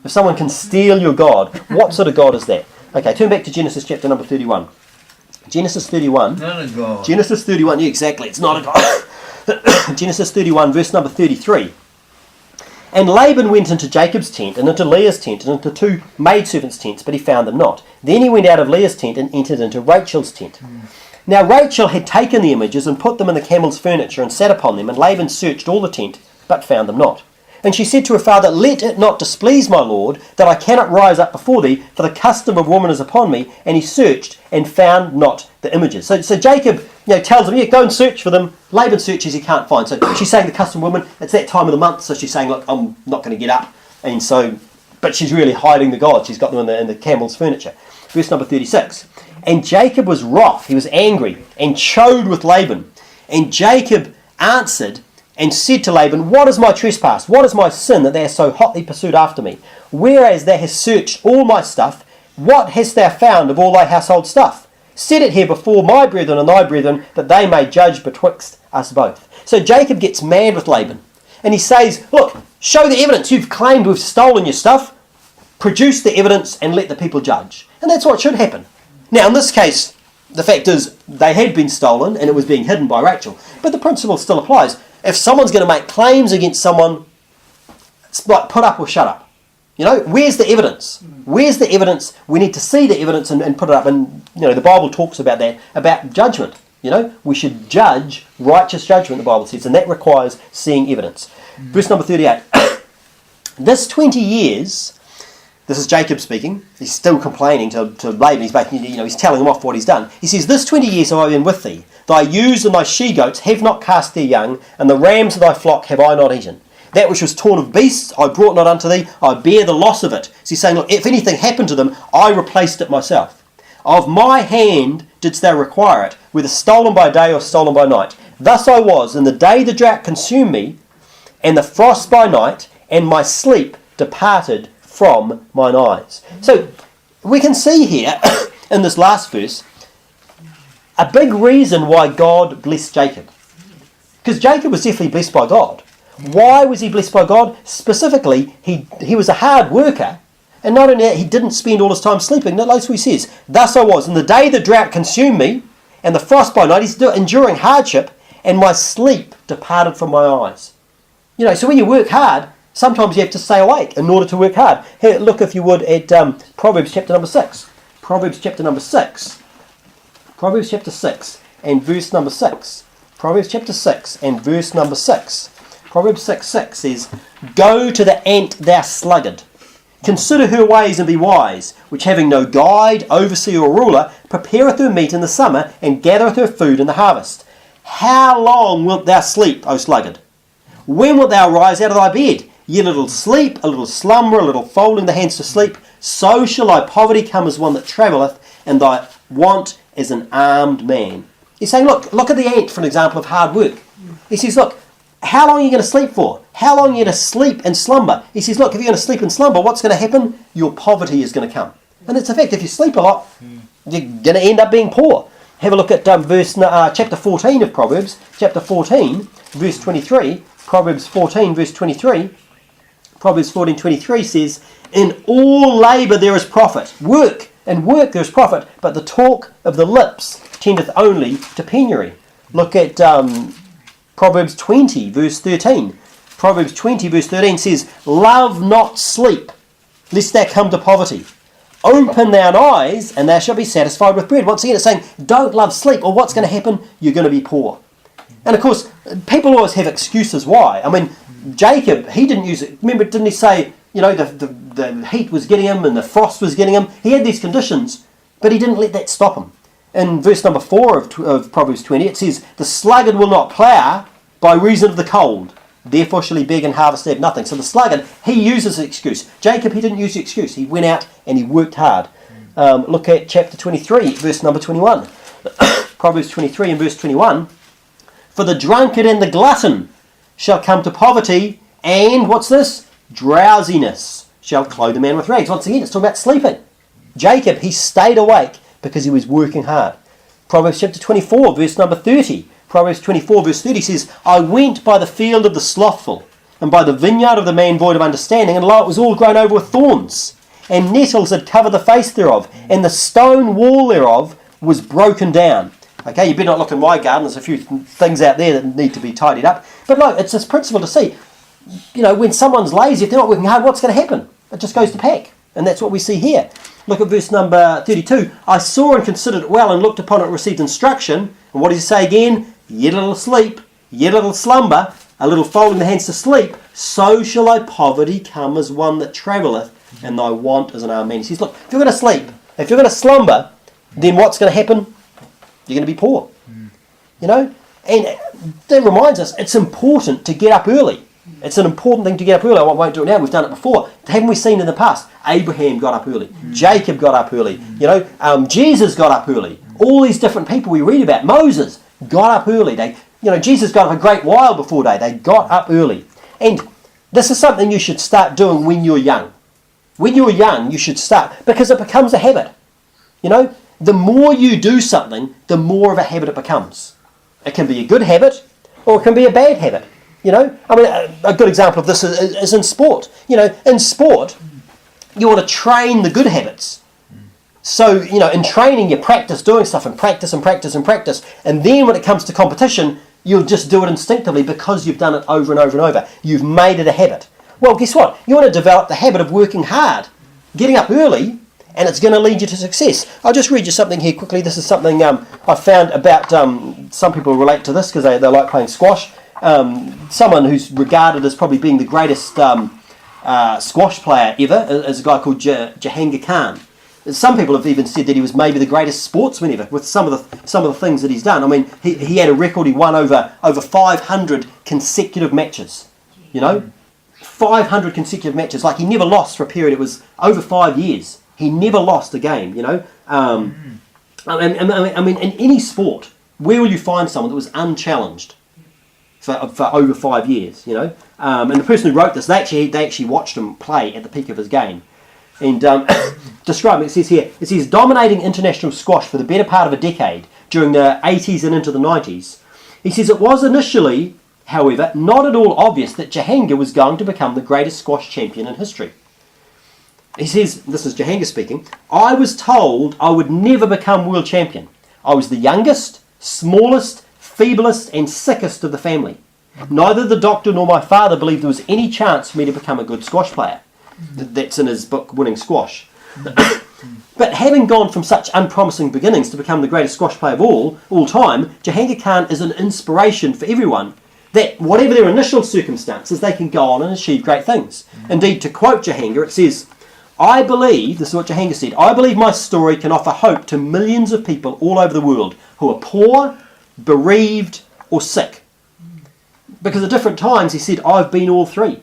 If someone can steal your God, what sort of God is that? Okay, turn back to Genesis chapter number 31. Genesis 31. Not a God. Genesis 31, yeah, exactly, it's not a God. Genesis 31, verse number 33. And Laban went into Jacob's tent, and into Leah's tent, and into two maidservants' tents, but he found them not. Then he went out of Leah's tent and entered into Rachel's tent. Now Rachel had taken the images and put them in the camel's furniture and sat upon them, and Laban searched all the tent, but found them not. And she said to her father, Let it not displease my lord, that I cannot rise up before thee, for the custom of woman is upon me. And he searched and found not the images. So Jacob tells him, go and search for them. Laban searches, he can't find. So she's saying the custom of woman, it's that time of the month, so she's saying, look, I'm not going to get up. And so, but she's really hiding the gods. She's got them in the camel's furniture. Verse number 36. And Jacob was wroth, he was angry, and chode with Laban. And Jacob answered and said to Laban, What is my trespass? What is my sin that thou hast so hotly pursued after me? Whereas thou hast searched all my stuff, what hast thou found of all thy household stuff? Set it here before my brethren and thy brethren, that they may judge betwixt us both. So Jacob gets mad with Laban, and he says, Look, show the evidence. You've claimed we've stolen your stuff. Produce the evidence and let the people judge. And that's what should happen. Now, in this case, the fact is, they had been stolen and it was being hidden by Rachel. But the principle still applies. If someone's going to make claims against someone, it's like put up or shut up. You know, where's the evidence? Where's the evidence? We need to see the evidence and put it up. And, you know, the Bible talks about that, about judgment. You know, we should judge righteous judgment, the Bible says, and that requires seeing evidence. Verse number 38. This 20 years, this is Jacob speaking. He's still complaining to Laban. He's making, you know, he's telling him off what he's done. He says, this 20 years have I been with thee. Thy ewes and thy she-goats have not cast their young, and the rams of thy flock have I not eaten. That which was torn of beasts I brought not unto thee, I bear the loss of it. So he's saying, look, if anything happened to them, I replaced it myself. Of my hand didst thou require it, whether stolen by day or stolen by night. Thus I was, in the day the drought consumed me, and the frost by night, and my sleep departed from mine eyes. So we can see here, in this last verse, a big reason why God blessed Jacob. Because Jacob was definitely blessed by God. Why was he blessed by God? Specifically, he was a hard worker, and not only that, he didn't spend all his time sleeping. Notice what he says. Thus I was, in the day the drought consumed me, and the frost by night, he's enduring hardship, and my sleep departed from my eyes. You know, so when you work hard, sometimes you have to stay awake in order to work hard. Here, look, if you would, at Proverbs chapter number 6. Proverbs chapter number 6. Proverbs chapter 6 and verse number 6. Proverbs chapter 6 and verse number 6. Proverbs 6:6 says, Go to the ant, thou sluggard. Consider her ways and be wise, which having no guide, overseer or ruler, prepareth her meat in the summer, and gathereth her food in the harvest. How long wilt thou sleep, O sluggard? When wilt thou rise out of thy bed? Ye little sleep, a little slumber, a little folding the hands to sleep. So shall thy poverty come as one that travelleth, and thy want as an armed man. He's saying, look at the ant for an example of hard work. He says, look, how long are you going to sleep for? How long are you going to sleep and slumber? He says, look, if you're going to sleep and slumber, what's going to happen? Your poverty is going to come. And it's a fact, if you sleep a lot, you're going to end up being poor. Have a look at chapter 14 of Proverbs. Chapter 14, verse 23. Proverbs 14, verse 23. Proverbs 14:23 says, In all labour there is profit. Work there is profit, but the talk of the lips tendeth only to penury. Look at Proverbs 20, verse 13. Proverbs 20, verse 13 says, Love not sleep, lest thou come to poverty. Open thine eyes, and thou shalt be satisfied with bread. Once again, it's saying, don't love sleep, or what's going to happen? You're going to be poor. And of course, people always have excuses why. I mean, Jacob, he didn't use it. Remember, didn't he say, you know, the heat was getting him and the frost was getting him? He had these conditions, but he didn't let that stop him. In verse number 4 of Proverbs 20, it says, The sluggard will not plough by reason of the cold. Therefore shall he beg and harvest have nothing. So the sluggard, he uses an excuse. Jacob, he didn't use the excuse. He went out and he worked hard. Look at chapter 23, verse number 21. Proverbs 23 and verse 21. For the drunkard and the glutton shall come to poverty, and, what's this? Drowsiness shall clothe a man with rags. Once again, it's talking about sleeping. Jacob, he stayed awake because he was working hard. Proverbs chapter 24, verse number 30. Proverbs 24, verse 30 says, I went by the field of the slothful, and by the vineyard of the man void of understanding, and lo, it was all grown over with thorns, and nettles had covered the face thereof, and the stone wall thereof was broken down. Okay, you better not look in my garden. There's a few things out there that need to be tidied up. But no, it's this principle to see, you know, when someone's lazy, if they're not working hard, what's going to happen? It just goes to pack. And that's what we see here. Look at verse number 32. I saw and considered it well, and looked upon it and received instruction. And what does he say again? Yet a little sleep, yet a little slumber, a little folding the hands to sleep. So shall thy poverty come as one that travelleth, and thy want as an armed man. He says, look, if you're going to sleep, if you're going to slumber, then what's going to happen? You're going to be poor. You know? And that reminds us, it's important to get up early. It's an important thing to get up early. I won't do it now. We've done it before. Haven't we seen in the past? Abraham got up early. Jacob got up early. You know, Jesus got up early. All these different people we read about. Moses got up early. Jesus got up a great while before day. They got up early. And this is something you should start doing when you're young. When you're young, you should start, because it becomes a habit. You know, the more you do something, the more of a habit it becomes. It can be a good habit, or it can be a bad habit. You know, I mean, a good example of this is in sport. You know, in sport, you want to train the good habits. So, in training, you practice doing stuff and practice and practice and practice. And then when it comes to competition, you'll just do it instinctively because you've done it over and over and over. You've made it a habit. Well, guess what? You want to develop the habit of working hard, getting up early, and it's going to lead you to success. I'll just read you something here quickly. This is something I found about, some people relate to this because they like playing squash. Someone who's regarded as probably being the greatest squash player ever is a guy called Jahangir Khan. Some people have even said that he was maybe the greatest sportsman ever with some of the things that he's done. I mean, he had a record. He won over 500 consecutive matches. 500 consecutive matches. Like, he never lost for a period. It was over 5 years. He never lost a game. I mean, in any sport, where will you find someone that was unchallenged for over 5 years? And the person who wrote this, they actually watched him play at the peak of his game. And describing, it says, dominating international squash for the better part of a decade during the 80s and into the 90s. He says it was initially, however, not at all obvious that Jahangir was going to become the greatest squash champion in history. He says, this is Jahangir speaking, I was told I would never become world champion. I was the youngest, smallest, feeblest and sickest of the family. Neither the doctor nor my father believed there was any chance for me to become a good squash player. That's in his book, Winning Squash. But having gone from such unpromising beginnings to become the greatest squash player of all time, Jahangir Khan is an inspiration for everyone that whatever their initial circumstances, they can go on and achieve great things. Indeed, to quote Jahangir, it says, I believe, this is what Jahangir said, I believe my story can offer hope to millions of people all over the world who are poor, bereaved or sick. Because at different times, he said, I've been all three.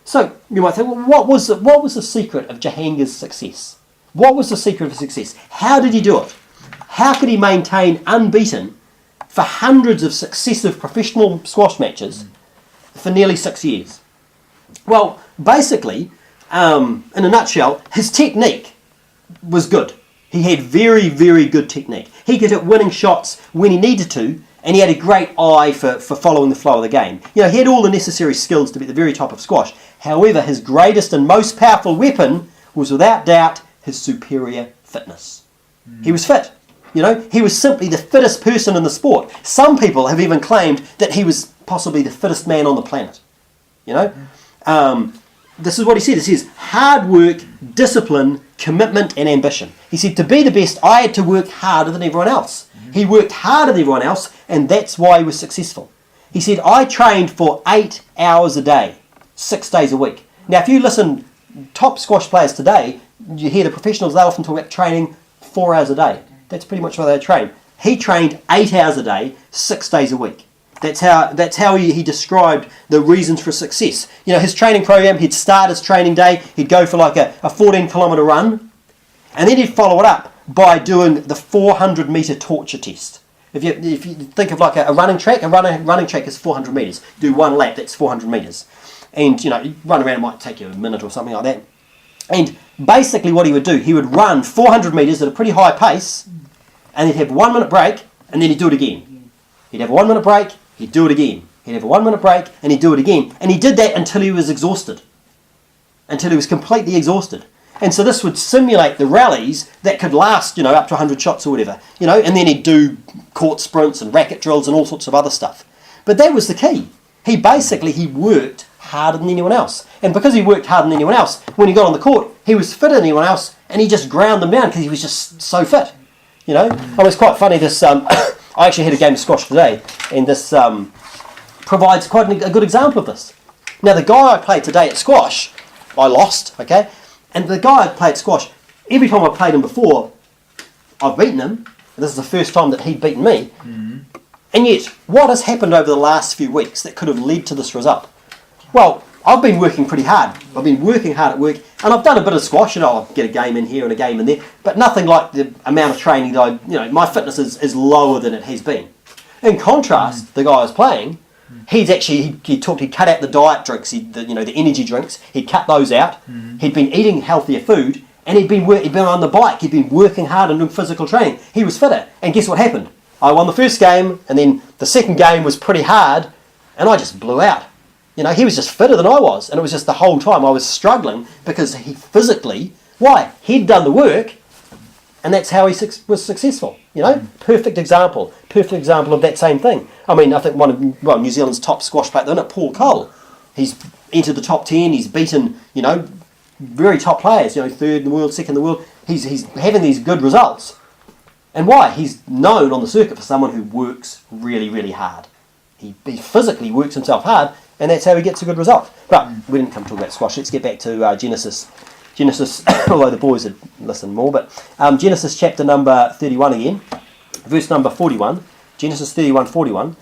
So you might think, well, what was the secret of Jahangir's success? What was the secret of his success? How did he do it? How could he maintain unbeaten for hundreds of successive professional squash matches for nearly 6 years? Well, basically, in a nutshell, his technique was good. He had very, very good technique. He could hit winning shots when he needed to, and he had a great eye for following the flow of the game. He had all the necessary skills to be at the very top of squash. However, his greatest and most powerful weapon was without doubt his superior fitness. He was fit. He was simply the fittest person in the sport. Some people have even claimed that he was possibly the fittest man on the planet. This is what he said. He says, hard work, discipline, commitment and ambition. He said, to be the best, I had to work harder than everyone else. He worked harder than everyone else, and that's why he was successful. He said, I trained for 8 hours a day, 6 days a week. Now, if you listen, top squash players today, you hear the professionals, they often talk about training 4 hours a day. That's pretty much what they train. He trained 8 hours a day, 6 days a week. That's how he described the reasons for success. His training program, he'd start his training day, he'd go for like a 14-kilometre run, and then he'd follow it up by doing the 400-metre torture test. If you think of like a running track, running track is 400 metres. Do one lap, that's 400 metres. And, you run around, it might take you a minute or something like that. And basically what he would do, he would run 400 metres at a pretty high pace, and he'd have 1 minute break, and then he'd do it again. He'd have a 1 minute break, he'd do it again. He'd have a 1 minute break, and he'd do it again. And he did that until he was exhausted. Until he was completely exhausted. And so this would simulate the rallies that could last, up to 100 shots or whatever. And then he'd do court sprints and racket drills and all sorts of other stuff. But that was the key. He worked harder than anyone else. And because he worked harder than anyone else, when he got on the court, he was fitter than anyone else, and he just ground them down because he was just so fit. It's quite funny, this, I actually had a game of squash today, and this provides quite a good example of this. Now, the guy I played today at squash, I lost, okay? And the guy I played squash, every time I played him before, I've beaten him. This is the first time that he'd beaten me. Mm-hmm. And yet, what has happened over the last few weeks that could have led to this result? Well, I've been working pretty hard. I've been working hard at work, and I've done a bit of squash. I'll get a game in here and a game in there, but nothing like the amount of training that my fitness is lower than it has been. In contrast, the guy I was playing, he cut out the diet drinks, the energy drinks. He'd cut those out. Mm-hmm. He'd been eating healthier food, and he'd been on the bike. He'd been working hard and doing physical training. He was fitter, and guess what happened? I won the first game, and then the second game was pretty hard, and I just blew out. He was just fitter than I was, and it was just the whole time I was struggling because he physically, why? He'd done the work, And that's how he was successful, you know. Perfect example of that same thing. I mean, I think one of New Zealand's top squash players, isn't it, Paul Cole? He's entered the top 10, he's beaten, you know, very top players, you know, third in the world, second in the world. He's having these good results. And why? He's known on the circuit for someone who works really, really hard. He physically works himself hard, and that's how he gets a good result. But we didn't come to talk about squash. Let's get back to Genesis, although the boys would listen more. But Genesis chapter number 31 again, verse number 41. Genesis 31:41.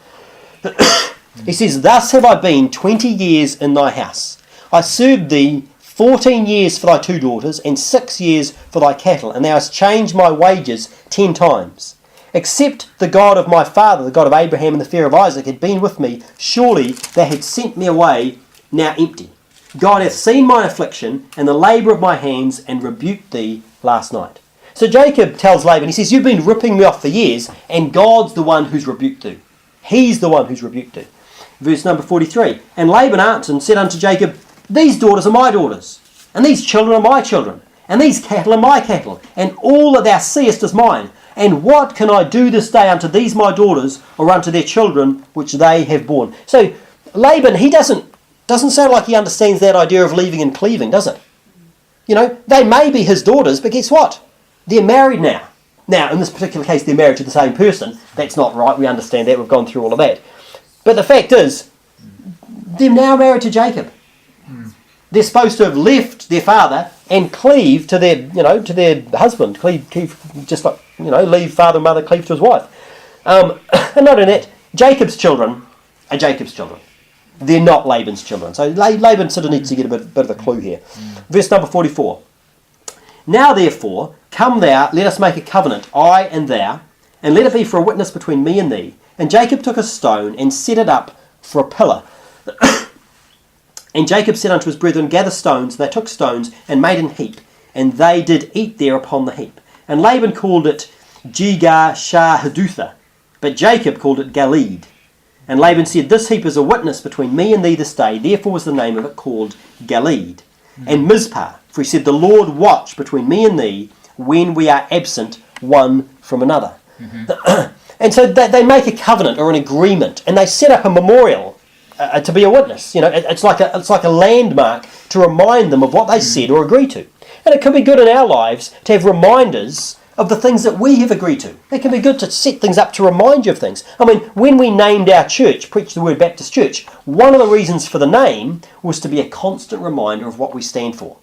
He says, "Thus have I been 20 years in thy house. I served thee 14 years for thy 2 daughters, and 6 years for thy cattle, and thou hast changed my wages 10 times. Except the God of my father, the God of Abraham and the fear of Isaac, had been with me, surely they had sent me away now empty. God hath seen mine affliction and the labour of my hands, and rebuked thee last night." So Jacob tells Laban, he says, "You've been ripping me off for years, and God's the one who's rebuked you. He's the one who's rebuked you." Verse number 43, "And Laban answered and said unto Jacob, These daughters are my daughters, and these children are my children, and these cattle are my cattle, and all that thou seest is mine. And what can I do this day unto these my daughters, or unto their children which they have borne?" So Laban, he doesn't sound like he understands that idea of leaving and cleaving, does it? You know, they may be his daughters, but guess what? They're married now. Now, in this particular case, they're married to the same person. That's not right. We understand that. We've gone through all of that. But the fact is, they're now married to Jacob. They're supposed to have left their father and cleave to their, to their husband. Cleave just like, leave father and mother, cleave to his wife. And not only that, Jacob's children are Jacob's children. They're not Laban's children. So Laban sort of needs to get a bit of a clue here. Verse number 44. "Now therefore, come thou, let us make a covenant, I and thou, and let it be for a witness between me and thee." And Jacob took a stone and set it up for a pillar. And Jacob said unto his brethren, "Gather stones." And they took stones and made an heap, and they did eat there upon the heap. And Laban called it Jegar-Shahadutha, but Jacob called it Galeed. And Laban said, "This heap is a witness between me and thee this day." Therefore was the name of it called Galeed. And Mizpah, for he said, "The Lord watch between me and thee when we are absent one from another." And so they make a covenant or an agreement, and they set up a memorial to be a witness. It's like a landmark to remind them of what they said or agreed to. And it can be good in our lives to have reminders of the things that we have agreed to. It can be good to set things up to remind you of things. I mean, when we named our church, Preach the Word Baptist Church, one of the reasons for the name was to be a constant reminder of what we stand for.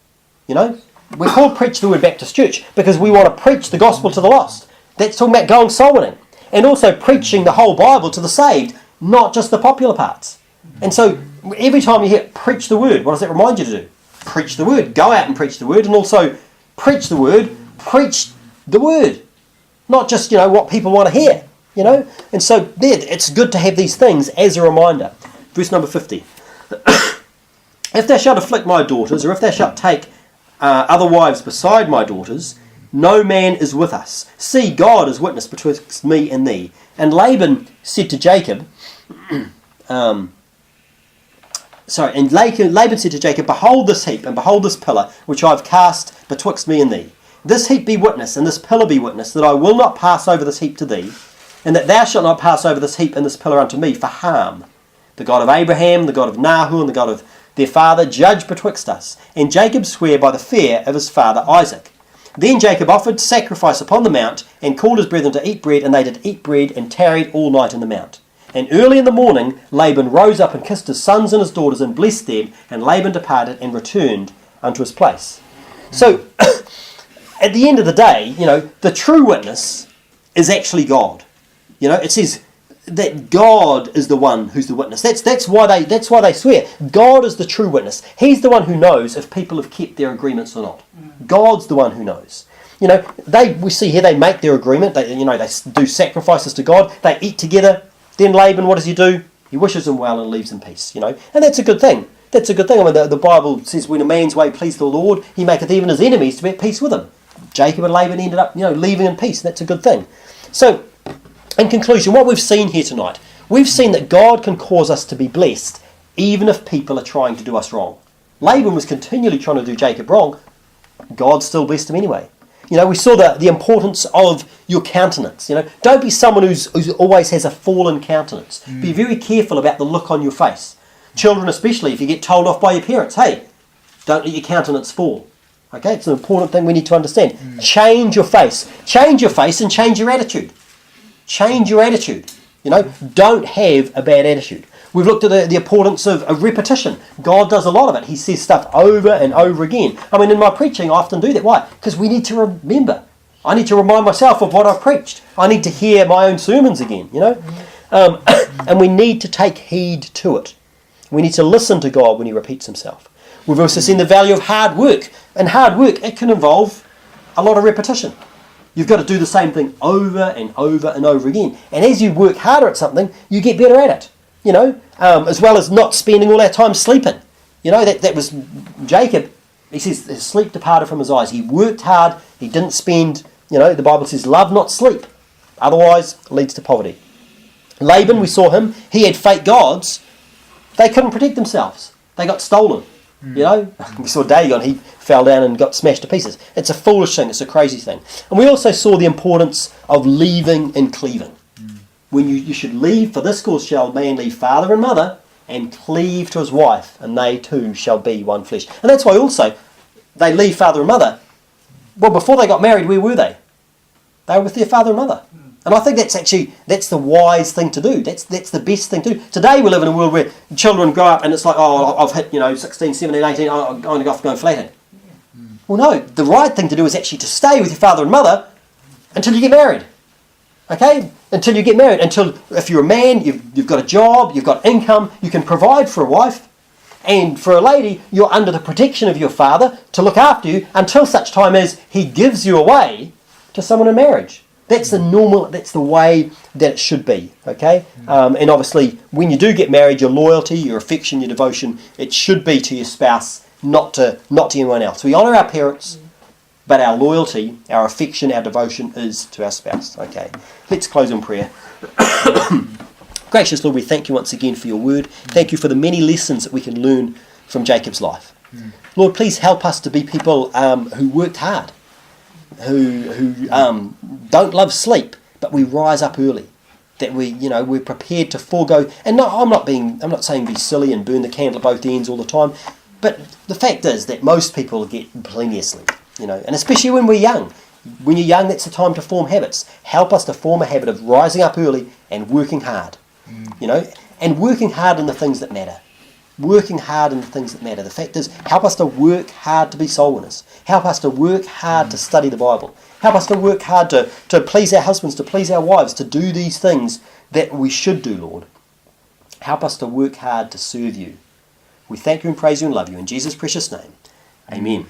We're called Preach the Word Baptist Church because we want to preach the gospel to the lost. That's talking about going soul winning. And also preaching the whole Bible to the saved, not just the popular parts. And so every time you hear preach the word, what does that remind you to do? Preach the word. Go out and preach the word, and also preach the word. Preach the word. Not just, what people want to hear, And so it's good to have these things as a reminder. Verse number 50. "If thou shalt afflict my daughters, or if thou shalt take other wives beside my daughters, no man is with us. See, God is witness betwixt me and thee." And Laban said to Jacob, Laban said to Jacob, "Behold this heap, and behold this pillar, which I have cast betwixt me and thee. This heap be witness, and this pillar be witness, that I will not pass over this heap to thee, and that thou shalt not pass over this heap and this pillar unto me for harm. The God of Abraham, the God of Nahor, and the God of their father, judge betwixt us." And Jacob sware by the fear of his father Isaac. Then Jacob offered sacrifice upon the mount, and called his brethren to eat bread, and they did eat bread, and tarried all night in the mount. And early in the morning Laban rose up and kissed his sons and his daughters, and blessed them, and Laban departed and returned unto his place. So, at the end of the day, the true witness is actually God. It says that God is the one who's the witness. That's why they swear. God is the true witness. He's the one who knows if people have kept their agreements or not. God's the one who knows. We see here they make their agreement. They do sacrifices to God. They eat together. Then Laban, what does he do? He wishes them well and leaves in peace. And that's a good thing. That's a good thing. I mean, the Bible says, "When a man's way please the Lord, he maketh even his enemies to be at peace with him." Jacob and Laban ended up, leaving in peace. And that's a good thing. So, in conclusion, what we've seen here tonight, we've seen that God can cause us to be blessed, even if people are trying to do us wrong. Laban was continually trying to do Jacob wrong. God still blessed him anyway. We saw the importance of your countenance. Don't be someone who always has a fallen countenance. Be very careful about the look on your face. Children especially, if you get told off by your parents, hey, don't let your countenance fall. Okay, it's an important thing we need to understand. Change your face. Change your face and change your attitude. Change your attitude. Don't have a bad attitude. We've looked at the importance of repetition. God does a lot of it. He says stuff over and over again. In my preaching, I often do that. Why? Because we need to remember. I need to remind myself of what I've preached. I need to hear my own sermons again, and we need to take heed to it. We need to listen to God when He repeats Himself. We've also seen the value of hard work. And hard work, it can involve a lot of repetition. You've got to do the same thing over and over and over again. And as you work harder at something, you get better at it. As well as not spending all our time sleeping. That was Jacob. He says his sleep departed from his eyes. He worked hard. He didn't spend, the Bible says, love not sleep. Otherwise, it leads to poverty. Laban, we saw him. He had fake gods. They couldn't protect themselves. They got stolen. We saw Dagon. He fell down and got smashed to pieces. It's a foolish thing. It's a crazy thing. And we also saw the importance of leaving and cleaving. When you should leave, for this cause shall man leave father and mother, and cleave to his wife, and they two shall be one flesh. And that's why also they leave father and mother. Well, before they got married, where were they? They were with their father and mother. And I think that's the wise thing to do. That's the best thing to do. Today we live in a world where children grow up and it's like, oh, I've hit 16, 17, 18, I'm going to go off going flathead. Well, no, the right thing to do is actually to stay with your father and mother until you get married. Okay? Until you get married. Until, if you're a man, you've got a job, you've got income, you can provide for a wife. And for a lady, you're under the protection of your father to look after you until such time as he gives you away to someone in marriage. That's the way that it should be. Okay? And obviously, when you do get married, your loyalty, your affection, your devotion, it should be to your spouse, not to anyone else. We honour our parents, but our loyalty, our affection, our devotion is to our spouse. Okay, let's close in prayer. Gracious Lord, we thank you once again for your word. Thank you for the many lessons that we can learn from Jacob's life. Lord, please help us to be people who worked hard, who don't love sleep, but we rise up early. That we're prepared to forego. And no, I'm not saying be silly and burn the candle at both ends all the time. But the fact is that most people get plenty of sleep. And especially when we're young. When you're young, that's the time to form habits. Help us to form a habit of rising up early and working hard. And working hard in the things that matter. Working hard in the things that matter. The fact is, help us to work hard to be soul winners. Help us to work hard to study the Bible. Help us to work hard to please our husbands, to please our wives, to do these things that we should do, Lord. Help us to work hard to serve you. We thank you and praise you and love you. In Jesus' precious name, amen.